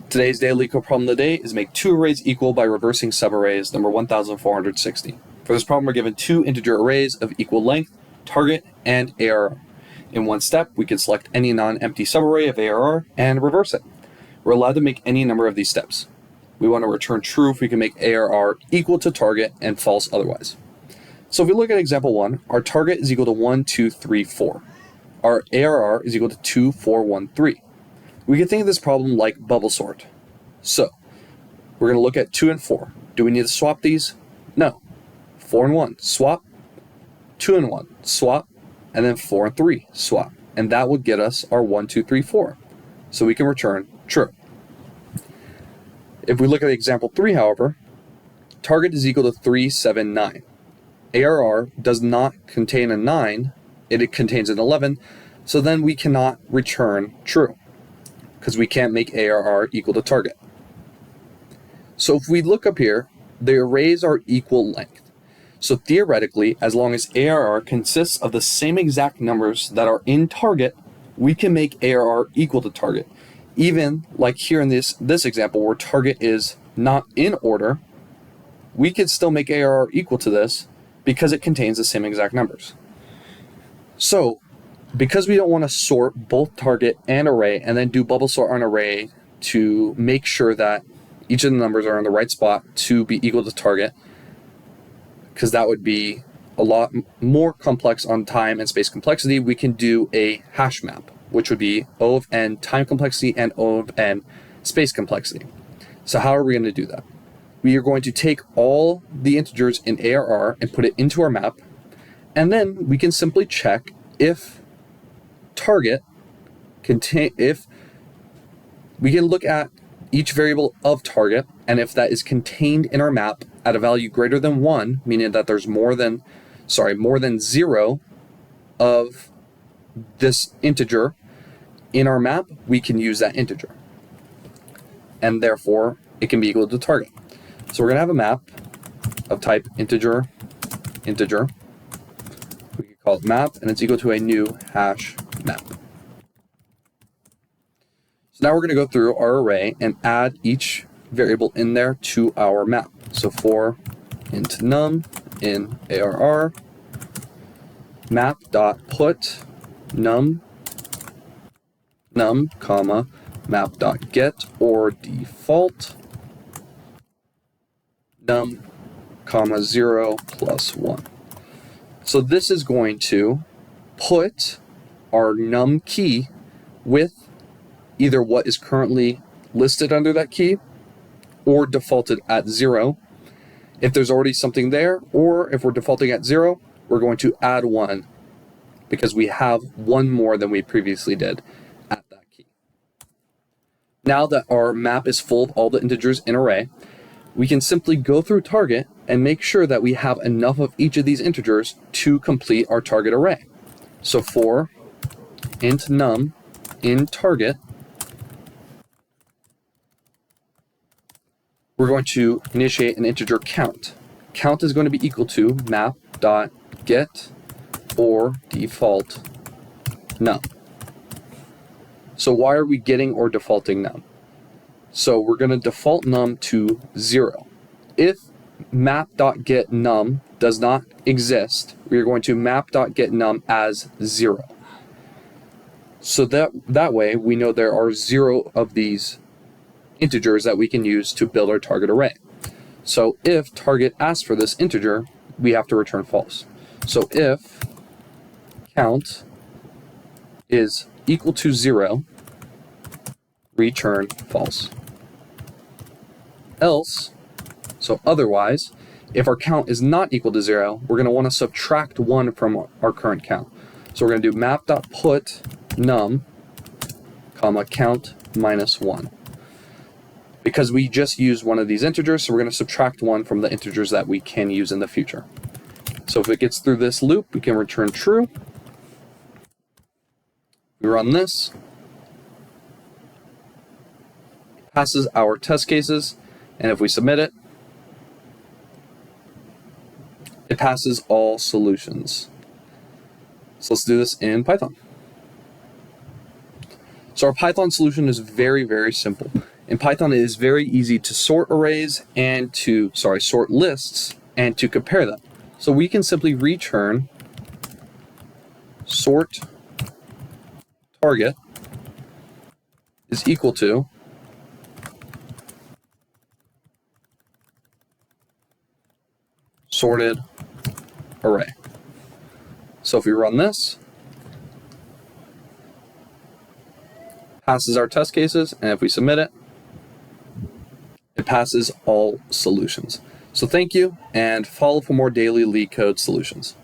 Today's daily LeetCode problem of the day is make two arrays equal by reversing subarrays number 1460. For this problem, we're given two integer arrays of equal length, target, and ARR. In one step, we can select any non-empty subarray of ARR and reverse it. We're allowed to make any number of these steps. We want to return true if we can make ARR equal to target and false otherwise. So if we look at example 1, our target is equal to 1, 2, 3, 4. Our ARR is equal to 2, 4, 1, 3. We can think of this problem like bubble sort. So we're going to look at 2 and 4. Do we need to swap these? No. 4 and 1, swap. 2 and 1, swap. And then 4 and 3, swap. And that would get us our 1, 2, 3, 4. So we can return true. If we look at example 3, however, target is equal to 3, 7, 9. ARR does not contain a 9, it contains an 11, so then we cannot return true, because we can't make ARR equal to target. So if we look up here, the arrays are equal length. So theoretically, as long as ARR consists of the same exact numbers that are in target, we can make ARR equal to target. Even like here in this example where target is not in order, we could still make ARR equal to this because it contains the same exact numbers. So because we don't want to sort both target and array and then do bubble sort on array to make sure that each of the numbers are in the right spot to be equal to target, because that would be a lot more complex on time and space complexity, we can do a hash map, which would be O of n time complexity and O of n space complexity. So how are we going to do that? We are going to take all the integers in ARR and put it into our map, and then we can simply check if target if we can look at each variable of target, and if that is contained in our map at a value greater than 1, meaning that there's more than 0 of this integer in our map, we can use that integer, and therefore it can be equal to target. So we're going to have a map of type integer. We can call it map, and it's equal to a new hash map. So now we're going to go through our array and add each variable in there to our map. So for int num in ARR, map.put num, comma, map.get or default num, comma, 0 plus 1. So this is going to put our num key with either what is currently listed under that key or defaulted at 0. If there's already something there, or if we're defaulting at 0, we're going to add 1 because we have one more than we previously did at that key. Now that our map is full of all the integers in array, we can simply go through target and make sure that we have enough of each of these integers to complete our target array. So for int num in target, we're going to initiate an integer count. Count is going to be equal to map.get or default num. So why are we getting or defaulting num? So we're going to default num to 0. If map.get num does not exist, we are going to map.get num as 0. So that way we know there are 0 of these integers that we can use to build our target array. So if target asks for this integer, we have to return false. So if count is equal to 0, return false. Else, so otherwise, if our count is not equal to 0, we're going to want to subtract 1 from our current count. So we're going to do map.put num, comma, count minus 1. Because we just used one of these integers, so we're going to subtract 1 from the integers that we can use in the future. So if it gets through this loop, we can return true. We run this. Passes our test cases, and if we submit it, it passes all solutions. So let's do this in Python. So our Python solution is very, very simple. In Python, it is very easy to sort arrays and sort lists and to compare them. So we can simply return sort target is equal to sorted array. So if we run this, passes our test cases, and if we submit it, it passes all solutions. So thank you, and follow for more daily LeetCode solutions.